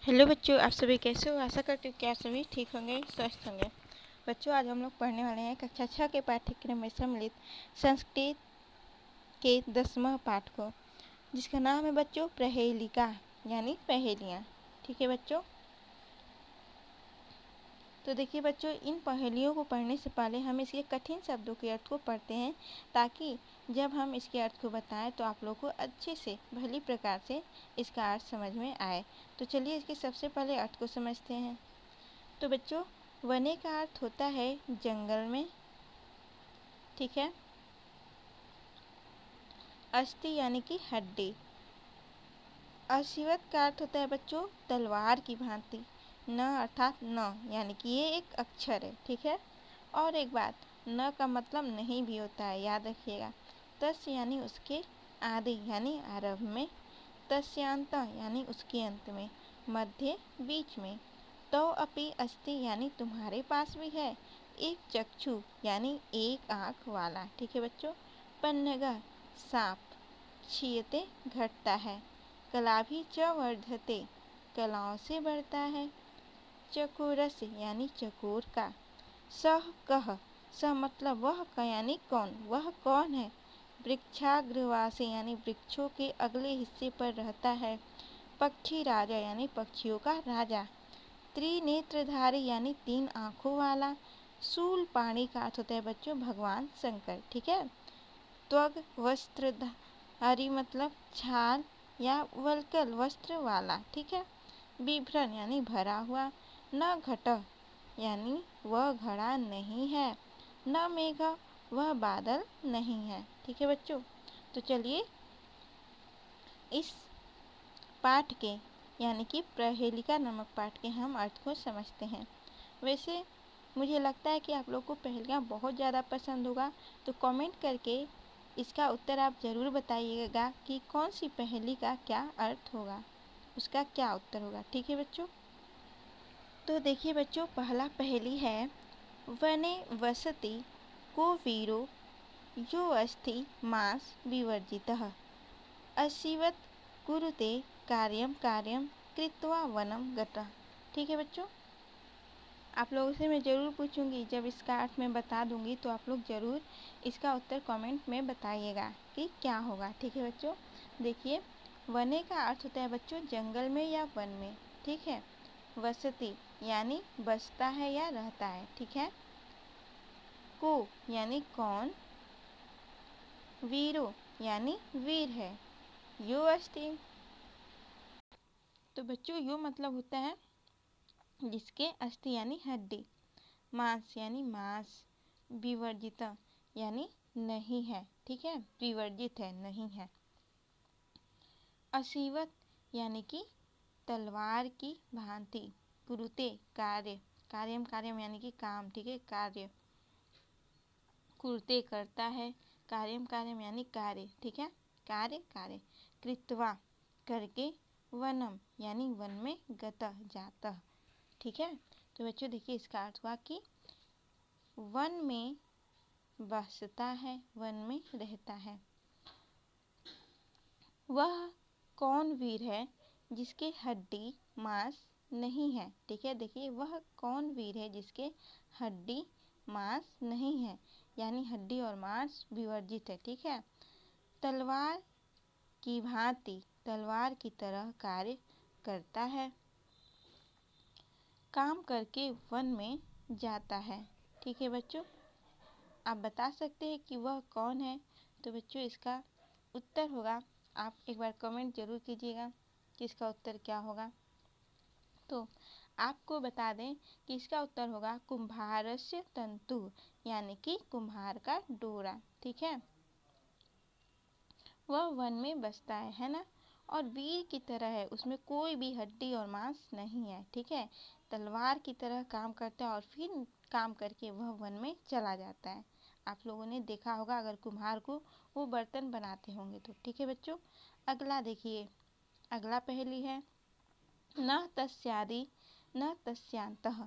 Hello बच्चों, आप सभी कैसे हो। आशा करती हूँ कि आप सभी ठीक होंगे, स्वस्थ होंगे। बच्चों, आज हम लोग पढ़ने वाले हैं कक्षा 6 के पाठ्यक्रम में सम्मिलित संस्कृत के 10वां पाठ को, जिसका नाम है बच्चों प्रहेलिका यानी पहेलियाँ। ठीक है बच्चों, तो देखिए बच्चों, इन पहेलियों को पढ़ने से पहले हम इसके कठिन शब्दों के अर्थ को पढ़ते हैं, ताकि जब हम इसके अर्थ को बताएं तो आप लोगों को अच्छे से भली प्रकार से इसका अर्थ समझ में आए। तो चलिए इसके सबसे पहले अर्थ को समझते हैं। तो बच्चों, वने का अर्थ होता है जंगल में। ठीक है। अस्थि यानी कि हड्डी। असीवत का अर्थ होता है बच्चों तलवार की भांति। न अर्थात न यानी कि ये एक अक्षर है। ठीक है। और एक बात, न का मतलब नहीं भी होता है, याद रखिएगा। तस् यानी उसके आदि यानी आरंभ में। तस्यांत यानी उसके अंत में। मध्य बीच में। तो अपि अस्ति यानी तुम्हारे पास भी है। एक चक्षु यानी एक आँख वाला। ठीक है बच्चों। पन्नगा सांप। क्षीयते घटता है। कलाभि च वर्धते कलाओं से बढ़ता है। चकोरस यानी चकोर का। सह कह, सह मतलब वह का यानी कौन, वह कौन है। वृक्षाग्रवासी यानी वृक्षों के अगले हिस्से पर रहता है। पक्षी राजा यानी पक्षियों का राजा। त्रिनेत्रधारी यानी 3 आँखों वाला। शूल पाणी का अर्थ होता है बच्चों भगवान शंकर। ठीक है। त्वग वस्त्रधारी मतलब छाल या वल्कल वस्त्र वाला। ठीक है। विभ्रन यानी भरा हुआ। न घट यानी वह घड़ा नहीं है। न मेघ वह बादल नहीं है। ठीक है बच्चों, तो चलिए इस पाठ के यानी कि प्रहेलिका नामक पाठ के हम अर्थ को समझते हैं। वैसे मुझे लगता है कि आप लोग को पहेलियाँ बहुत ज़्यादा पसंद होगा, तो कमेंट करके इसका उत्तर आप ज़रूर बताइएगा कि कौन सी पहेली का क्या अर्थ होगा, उसका क्या उत्तर होगा। ठीक है बच्चों, तो देखिए बच्चों, पहला पहेली है वने वसति को वीरो यो अस्ति मांस विवर्जितः असीवत कुरुते कार्यम कार्यम कृत्वा वनम गतः। ठीक है बच्चों, आप लोगों से मैं ज़रूर पूछूंगी, जब इसका अर्थ मैं बता दूंगी तो आप लोग ज़रूर इसका उत्तर कमेंट में बताइएगा कि क्या होगा। ठीक है बच्चों, देखिए वने का अर्थ होता है बच्चों जंगल में या वन में। ठीक है। वसति यानी बसता है या रहता है। ठीक है। को यानी कौन। वीरो यानी वीर है। यो अस्ति, तो बच्चों यो मतलब होता है जिसके अस्थि यानी हड्डी। मांस यानी मांस। विवर्जित यानी नहीं है। ठीक है, विवर्जित है, नहीं है। असीवत यानी कि तलवार की भांति। कुरुते कार्य, कार्यम कार्यम यानी कि काम। ठीक है, कार्य। कुरुते करता है। कार्यम कार्यम यानी कार्य। ठीक है, कार्य कार्य। कृत्वा करके। वनम यानी वन में। गतः जाता। ठीक है, तो बच्चों देखिए इसका अर्थ हुआ कि वन में बसता है, वन में रहता है। वह कौन वीर है जिसके हड्डी मांस नहीं है। ठीक है, देखिए वह कौन वीर है जिसके हड्डी मांस नहीं है, यानी हड्डी और मांस विवर्जित है। ठीक है। तलवार की भांति, तलवार की तरह कार्य करता है। काम करके वन में जाता है। ठीक है बच्चों, आप बता सकते हैं कि वह कौन है। तो बच्चों इसका उत्तर होगा, आप एक बार कमेंट जरूर कीजिएगा कि इसका उत्तर क्या होगा। तो आपको बता दें कि इसका उत्तर होगा कुम्हारस्य तंतु, यानी कि कुम्हार का डोरा। ठीक है, वह वन में बसता है ना, और वीर की तरह है, उसमें कोई भी हड्डी और मांस नहीं है। ठीक है, तलवार की तरह काम करता है और फिर काम करके वह वन में चला जाता है। आप लोगों ने देखा होगा अगर कुम्हार को, वो बर्तन बनाते होंगे तो। ठीक है बच्चों, अगला देखिए, अगला पहेली है न तस्यादि न तस्यांतः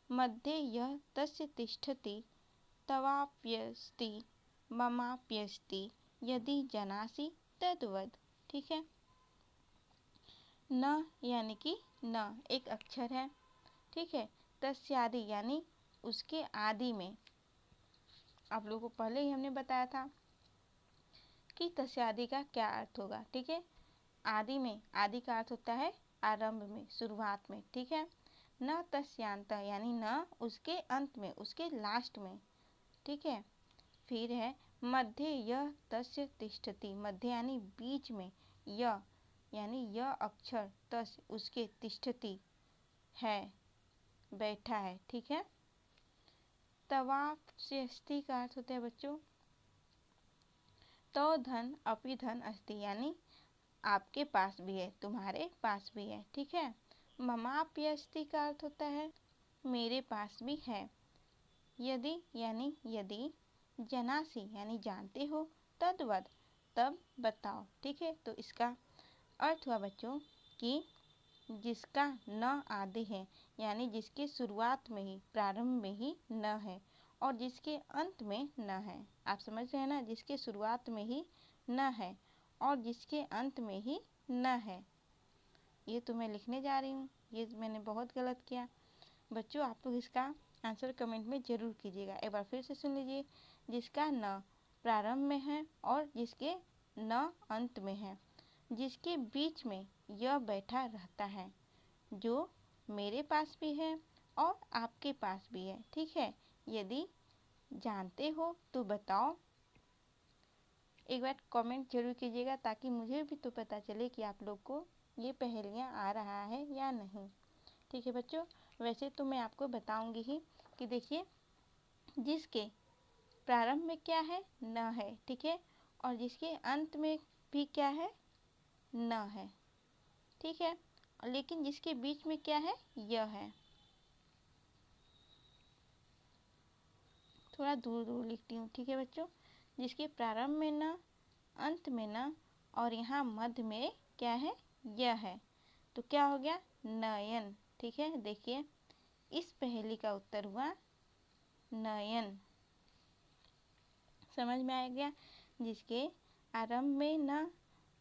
मध्ये यः तस्य तिष्ठति तवाप्यस्ति ममाप्यस्ति यदि जनासि तद्वद। ठीक है, न यानी कि न एक अक्षर है, ठीक है। तस्यादि यानी उसके आदि में, आप लोगों को पहले ही हमने बताया था कि तस्यादि का क्या अर्थ होगा, ठीक है। आदि में, आदि का अर्थ होता है आरंभ में, शुरुआत में, ठीक है। न तस्यांत यानी न उसके अंत में, उसके लास्ट में, ठीक है। फिर है मध्य यह तस्य तिष्ठति, मध्य यानी बीच में, यह यानी यह अक्षर, तस् उसके, तिष्ठति है, बैठा है, ठीक है। तवाप्स्यस्ति का अर्थ होता है बच्चों तो धन अपि धन अस्ति यानी आपके पास भी है, तुम्हारे पास भी है, ठीक है। ममाप्यस्ति का अर्थ होता है मेरे पास भी है। यदि यानी यदि, जनासि यानी जानते हो, तद्वद तब बताओ, ठीक है। तो इसका अर्थ हुआ बच्चों कि जिसका न आदि है यानी जिसके शुरुआत में ही, प्रारंभ में ही न है और जिसके अंत में न है। आप समझ रहे हैं ना, जिसके शुरुआत में ही न है और जिसके अंत में ही न है। ये तो मैं लिखने जा रही हूँ, ये मैंने बहुत गलत किया। बच्चों आप लोग इसका आंसर कमेंट में ज़रूर कीजिएगा। एक बार फिर से सुन लीजिए, जिसका न प्रारंभ में है और जिसके न अंत में है, जिसके बीच में यह बैठा रहता है, जो मेरे पास भी है और आपके पास भी है, ठीक है। यदि जानते हो तो बताओ। एक बार कमेंट जरूर कीजिएगा ताकि मुझे भी तो पता चले कि आप लोग को ये पहेलियाँ आ रहा है या नहीं, ठीक है बच्चों। वैसे तो मैं आपको बताऊंगी ही कि देखिए, जिसके प्रारंभ में क्या है, न है, ठीक है, और जिसके अंत में भी क्या है, न है, ठीक है। लेकिन जिसके बीच में क्या है, यह है। थोड़ा दूर दूर लिखती हूँ, ठीक है बच्चों। जिसके प्रारंभ में न, अंत में न और यहाँ मध्य में क्या है, यह है। तो क्या हो गया, नयन, ठीक है। देखिए इस पहेली का उत्तर हुआ नयन। समझ में आ गया, जिसके आरंभ में न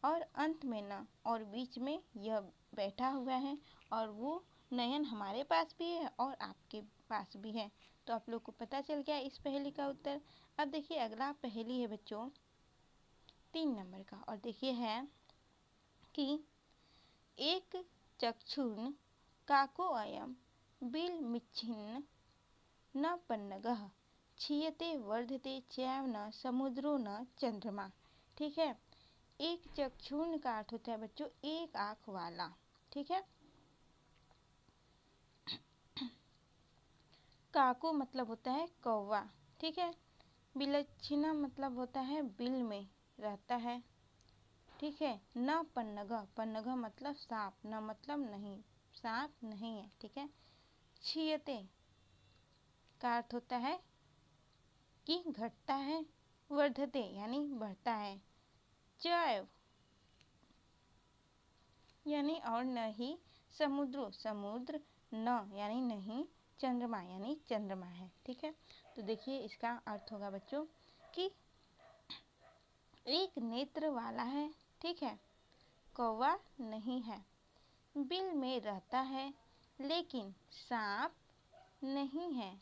और अंत में न और बीच में यह बैठा हुआ है, और वो नयन हमारे पास भी है और आपके पास भी है। तो आप लोग को पता चल गया इस पहेली का उत्तर। अब देखिए अगला पहेली है बच्चों 3 नंबर का, और देखिए है कि एक चक्षुर्न काको अयम बिल मिच्छिन्न न पन्नगः क्षीयते वर्धते चैव न समुद्रो न चंद्रमा, ठीक है। एक चक्षुर्न का अर्थ होता है बच्चों एक आँख वाला, ठीक है। काको मतलब होता है कौवा, ठीक है। बिलच्छिना मतलब होता है बिल में रहता है, ठीक है। न पन्नगा, पन्नगा मतलब सांप, न मतलब नहीं, सांप नहीं है, ठीक है। क्षीयते का अर्थ होता है कि घटता है, वर्धते यानी बढ़ता है, चैव यानी और न ही, समुद्रो समुद्र, न यानी नहीं, चंद्रमा यानी चंद्रमा है, ठीक है। तो देखिए इसका अर्थ होगा बच्चों कि एक नेत्र वाला है, ठीक है, कौवा नहीं है, बिल में रहता है लेकिन सांप नहीं है,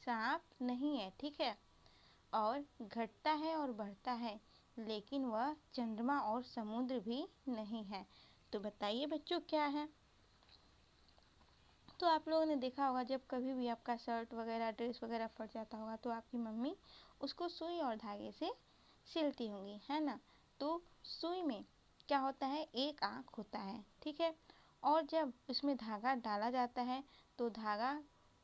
सांप नहीं है, ठीक है। और घटता है और बढ़ता है लेकिन वह चंद्रमा और समुद्र भी नहीं है। तो बताइए बच्चों क्या है। तो आप लोगों ने देखा होगा जब कभी भी आपका शर्ट वगैरह, ड्रेस वगैरह फट जाता होगा तो आपकी मम्मी उसको सुई और धागे से सिलती होंगी, है ना। तो सुई में क्या होता है, एक आँख होता है, ठीक है। और जब उसमें धागा डाला जाता है तो धागा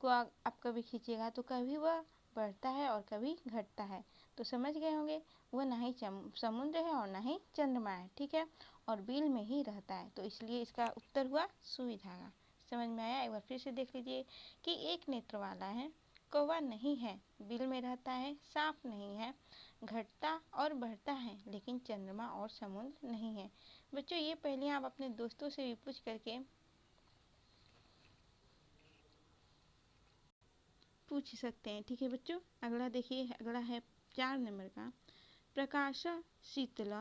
को आप कभी खींचिएगा तो कभी वह बढ़ता है और कभी घटता है। तो समझ गए होंगे, वह ना ही समुद्र है और ना ही चंद्रमा है, ठीक है, और बिल में ही रहता है। तो इसलिए इसका उत्तर हुआ सुई धागा। समझ में आया। एक बार फिर से देख लीजिए कि एक नेत्र वाला है, कौवा नहीं है, बिल में रहता है, सांप नहीं है, घटता और बढ़ता है लेकिन चंद्रमा और समुद्र नहीं है। बच्चों ये पहेलियाँ आप अपने दोस्तों से भी पूछ करके पूछ सकते हैं, ठीक है बच्चों। अगला देखिए, अगला है 4 नंबर का, प्रकाश शीतल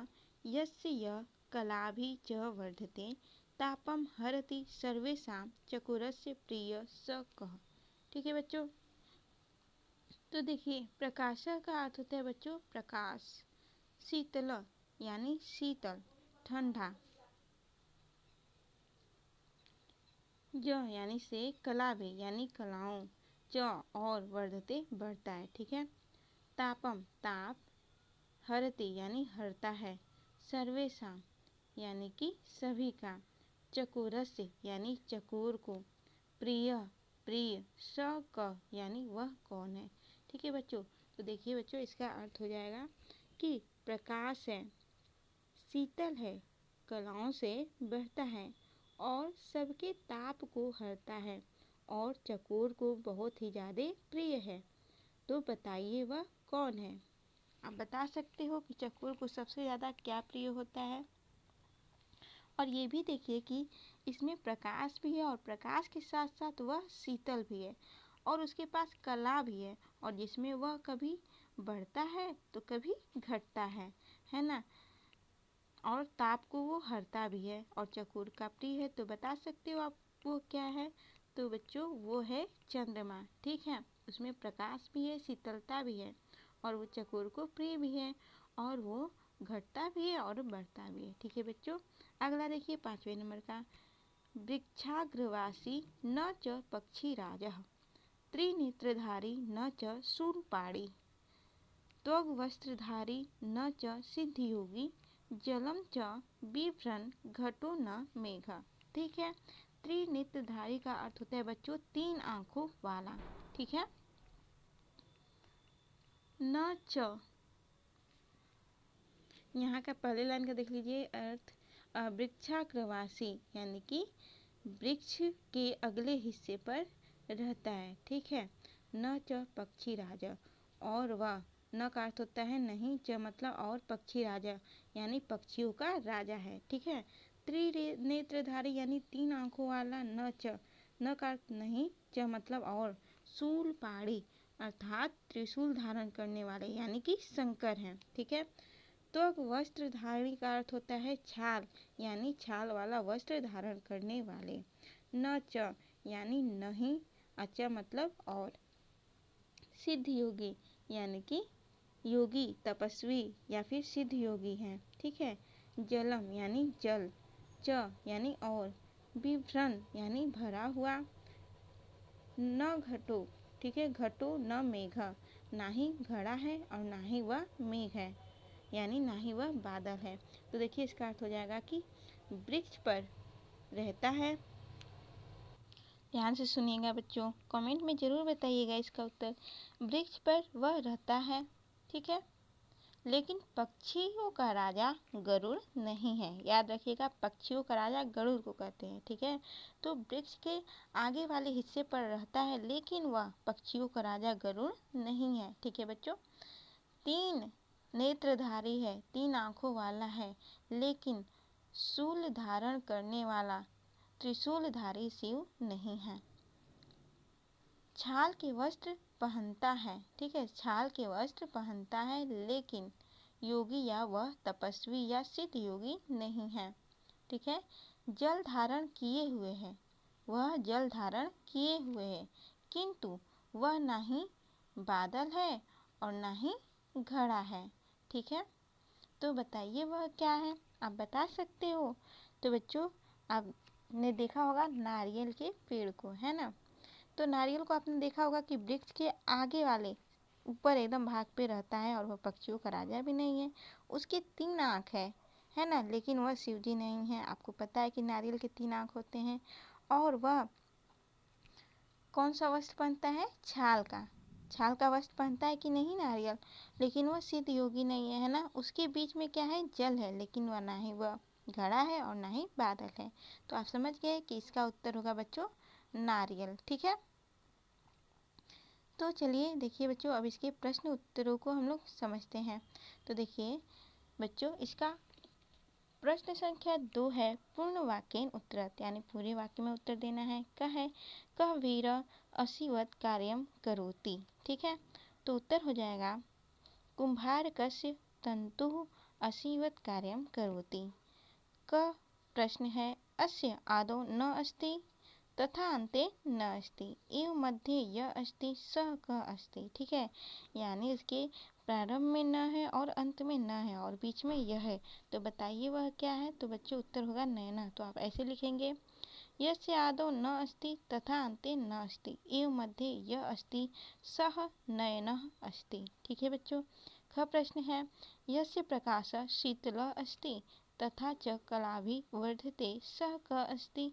यस्य य कलाभि च वर्धते तापम हरति सर्वेषां चकोरस्य प्रिय स कः। ठीक है बच्चों। तो देखिए प्रकाशः का अर्थ होता है बच्चों प्रकाश, शीतल यानी शीतल ठंडा, ज यानी से कला भी यानी कलाओं, च और वर्धते बढ़ता है। ठीक है। तापम ताप, हरति यानी हरता है, सर्वेषां यानी कि सभी का, चकोरस्य यानी चकोर को, प्रिय प्रिय, स क यानी वह कौन है। ठीक है बच्चों। तो देखिए बच्चों इसका अर्थ हो जाएगा कि प्रकाश है, शीतल है, कलाओं से बहता है और सबके ताप को हरता है और चकोर को बहुत ही ज़्यादा प्रिय है। तो बताइए वह कौन है। आप बता सकते हो कि चकोर को सबसे ज़्यादा क्या प्रिय होता है। और ये भी देखिए कि इसमें प्रकाश भी है और प्रकाश के साथ साथ वह शीतल भी है और उसके पास कला भी है और जिसमें वह कभी बढ़ता है तो कभी घटता है ना। और ताप को वो हरता भी है और चकोर का प्रिय है। तो बता सकते हो आप वो क्या है। तो बच्चों वो है चंद्रमा। ठीक है। उसमें प्रकाश भी है, शीतलता भी है और वो चकोर को प्रिय भी है और वो घटता भी है और बढ़ता भी है। ठीक है बच्चों। अगला देखिए 5वें नंबर का, वृक्षाग्रवासी न च पक्षीराजः, त्रिनेत्रधारी न च शूलपाणी, त्वग्वस्त्रधारी न च सिद्धयोगी, जलम च बिभ्रन घटो न मेघ। ठीक है। त्रिनेत्रधारी का अर्थ होता है बच्चों 3 आंखों वाला। ठीक है। न च, यहाँ का पहले लाइन का देख लीजिए अर्थ, वृक्षाग्रवासी यानी कि वृक्ष के अगले हिस्से पर रहता है। ठीक है। न च पक्षी राजा, और वह, न का अर्थ होता है नहीं, च मतलब और, पक्षी राजा यानी पक्षियों का राजा है। ठीक है। त्रिनेत्रधारी यानी 3 आंखों वाला, न च, न का अर्थ नहीं, च मतलब और, शूलपाणी अर्थात त्रिशूल धारण करने वाले यानी कि शंकर हैं। ठीक है। त्वग वस्त्रधारी का अर्थ होता है छाल यानी छाल वाला वस्त्र धारण करने वाले। न च यानी नहीं, अच मतलब और, सिद्ध योगी यानी कि योगी तपस्वी या फिर सिद्ध योगी हैं। ठीक है। जलम यानी जल, च यानी और, विभ्रन यानी भरा हुआ, न घटो, ठीक है, घटो न मेघ, ना ही घड़ा है और ना ही वह मेघ है यानी ना ही वह बादल है। तो देखिए इसका अर्थ हो जाएगा कि वृक्ष पर रहता है। ध्यान से सुनिएगा बच्चों, कमेंट में ज़रूर बताइएगा इसका उत्तर। वृक्ष पर वह रहता है। ठीक है। लेकिन पक्षियों का राजा गरुड़ नहीं है। याद रखिएगा पक्षियों का राजा गरुड़ को कहते हैं। ठीक है। तो वृक्ष के आगे वाले हिस्से पर रहता है लेकिन वह पक्षियों का राजा गरुड़ नहीं है। ठीक है बच्चों। 3 नेत्रधारी है, 3 आंखों वाला है, लेकिन शूल धारण करने वाला त्रिशूलधारी शिव नहीं है। छाल के वस्त्र पहनता है। ठीक है। छाल के वस्त्र पहनता है लेकिन योगी या वह तपस्वी या सिद्ध योगी नहीं है। ठीक है। जल धारण किए हुए है, वह जल धारण किए हुए है किंतु वह ना ही बादल है और ना ही घड़ा है। ठीक है। तो बताइए वह क्या है। आप बता सकते हो। तो बच्चों आपने देखा होगा नारियल के पेड़ को, है ना। तो नारियल को आपने देखा होगा कि वृक्ष के आगे वाले ऊपर एकदम भाग पे रहता है और वह पक्षियों का राजा भी नहीं है। उसके 3 आँख है ना, लेकिन वह शिव जी नहीं है। आपको पता है कि नारियल के 3 आँख होते हैं और वह कौन सा वस्त्र पहनता है, छाल का। छाल का वस्त्र पहनता है कि नहीं नारियल, लेकिन वह सिद्ध योगी नहीं है ना। उसके बीच में क्या है, जल है, लेकिन वह ना ही वह घड़ा है और ना ही बादल है। तो आप समझ गए कि इसका उत्तर होगा बच्चों नारियल। ठीक है। तो चलिए देखिए बच्चों अब इसके प्रश्न उत्तरों को हम लोग समझते हैं। तो देखिए बच्चों इसका प्रश्न संख्या 2 है, पूर्ण वाक्येन उत्तरत यानी पूरे वाक्य में उत्तर देना है। क्या है, कह वीर असीवत कार्यम करोति। ठीक है। तो उत्तर हो जाएगा कुंभारकस्य तंतु असीवत कार्यम करोति। क प्रश्न है अस्य आदौ न अस्ति तथा अंते न अस्ति एवं मध्ये य अस्ति सह क अस्ति। ठीक है, यानी इसके प्रारंभ में न है और अंत में न है और बीच में यह है, तो बताइए वह क्या है। तो बच्चों उत्तर होगा नयनः। तो आप ऐसे लिखेंगे, यस्य आदौ न अस्ति तथा अन्ते न अस्ति एवं मध्ये य अस्ति सः नयनः अस्ति। ठीक है बच्चों। ख प्रश्न है, यस्य प्रकाशः शीतलः अस्ति तथा च कलाभिवर्धते सः क अस्ति।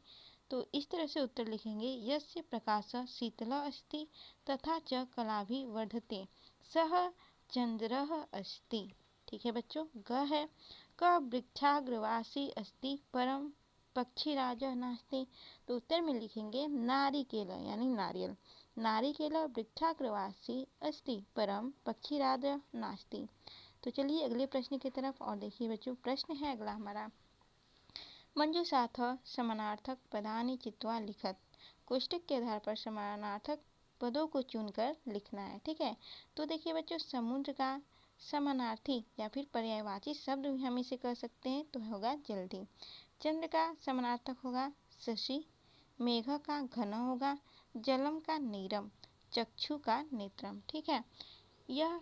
तो इस तरह से उत्तर लिखेंगे, यस्य प्रकाशः शीतलः अस्ति तथा च कलाभिवर्धते सः चंद्रः अस्ति। ठीक है बच्चों। ग है, क वृक्षाग्रवासी अस्ति परम पक्षीराजः नास्ति। तो उत्तर में लिखेंगे नारिकेल यानी नारियल। नारिकेल वृक्षाग्रवासी अस्ति परम पक्षीराजः नास्ति। तो चलिए अगले प्रश्न की तरफ और देखिए बच्चों। प्रश्न है अगला हमारा, मंजूषाथ समानार्थक पदानि चित्वा लिखत। कोष्टक के आधार पर समानार्थक पदों को चुनकर लिखना है। ठीक है, तो देखिए बच्चों, समुद्र का समानार्थी या फिर पर्यायवाची शब्द भी हम इसे कह सकते हैं, तो होगा जल्दी। चंद्र का समानार्थक होगा शशि, मेघ का घन होगा, जलम का नीरम, चक्षु का नेत्रम। ठीक है, यह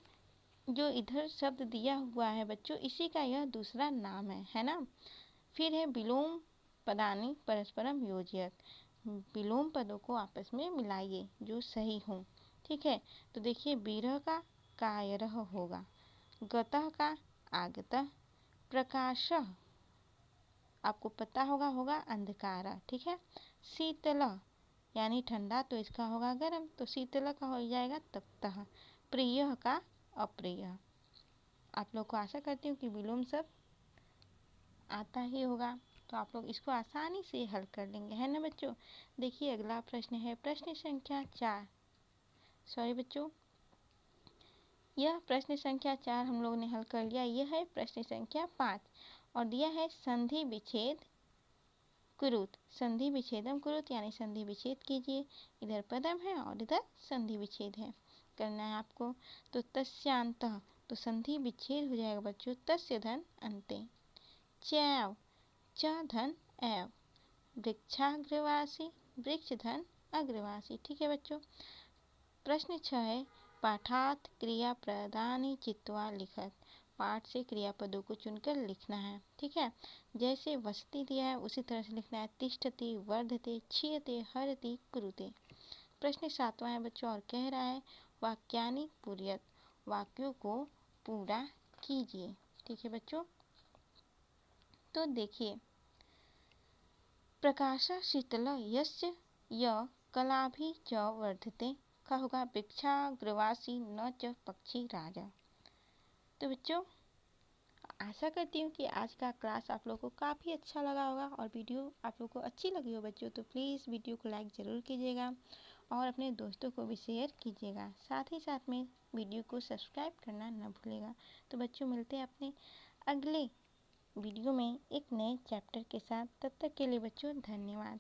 जो इधर शब्द दिया हुआ है बच्चों, इसी का यह दूसरा नाम है ना। फिर है विलोम पदानि परस्परम योजयत। विलोम पदों को आपस में मिलाइए जो सही हो। ठीक है, तो देखिए विरह का कायरह होगा, गतः का आगतः, प्रकाशः आपको पता होगा अंधकार। ठीक है, शीतल यानी ठंडा, तो इसका होगा गर्म, तो शीतल का हो जाएगा तप्तः। प्रिय का अप्रिय। आप लोग को आशा करती हूँ कि विलोम सब आता ही होगा, तो आप लोग इसको आसानी से हल कर लेंगे, है ना बच्चों। देखिए अगला प्रश्न है प्रश्न संख्या 4। सॉरी बच्चों, यह प्रश्न संख्या 4 हम लोगों ने हल कर लिया। यह है प्रश्न संख्या 5 और दिया है संधि विच्छेद कुरुत। संधि विच्छेदम कुरुत यानी संधि विच्छेद कीजिए। इधर पदम है और इधर संधि विच्छेद है, करना है आपको। तो तस्यांतः, तो संधि विच्छेद हो जाएगा बच्चों तस्य धन अंते। चैव, च धन एव, वृक्षाग्रवासी, वृक्ष धन अग्रवासी। ठीक है बच्चों। प्रश्न 6 है, पाठात क्रिया प्रदानि चित्वा लिखत। पाठ से क्रियापदों को चुनकर लिखना है। ठीक है, जैसे वसति दिया है उसी तरह से लिखना है। तिष्ठति, वर्धते, क्षीयते, हरति, कुरुते। प्रश्न 7वां है बच्चों और कह रहा है वाक्यानि पूरयत। वाक्यों को पूरा कीजिए। ठीक है बच्चों। तो देखिए, प्रकाश शीतल यस्य य कलाभि च वर्धते का होगा वृक्षाग्रवासी न च पक्षी राजा। तो बच्चों आशा करती हूँ कि आज का क्लास आप लोगों को काफ़ी अच्छा लगा होगा और वीडियो आप लोगों को अच्छी लगी हो बच्चों, तो प्लीज़ वीडियो को लाइक ज़रूर कीजिएगा और अपने दोस्तों को भी शेयर कीजिएगा। साथ ही साथ में वीडियो को सब्सक्राइब करना न भूलिएगा। तो बच्चों मिलते हैं अपने अगले वीडियो में एक नए चैप्टर के साथ। तब तक के लिए बच्चों धन्यवाद।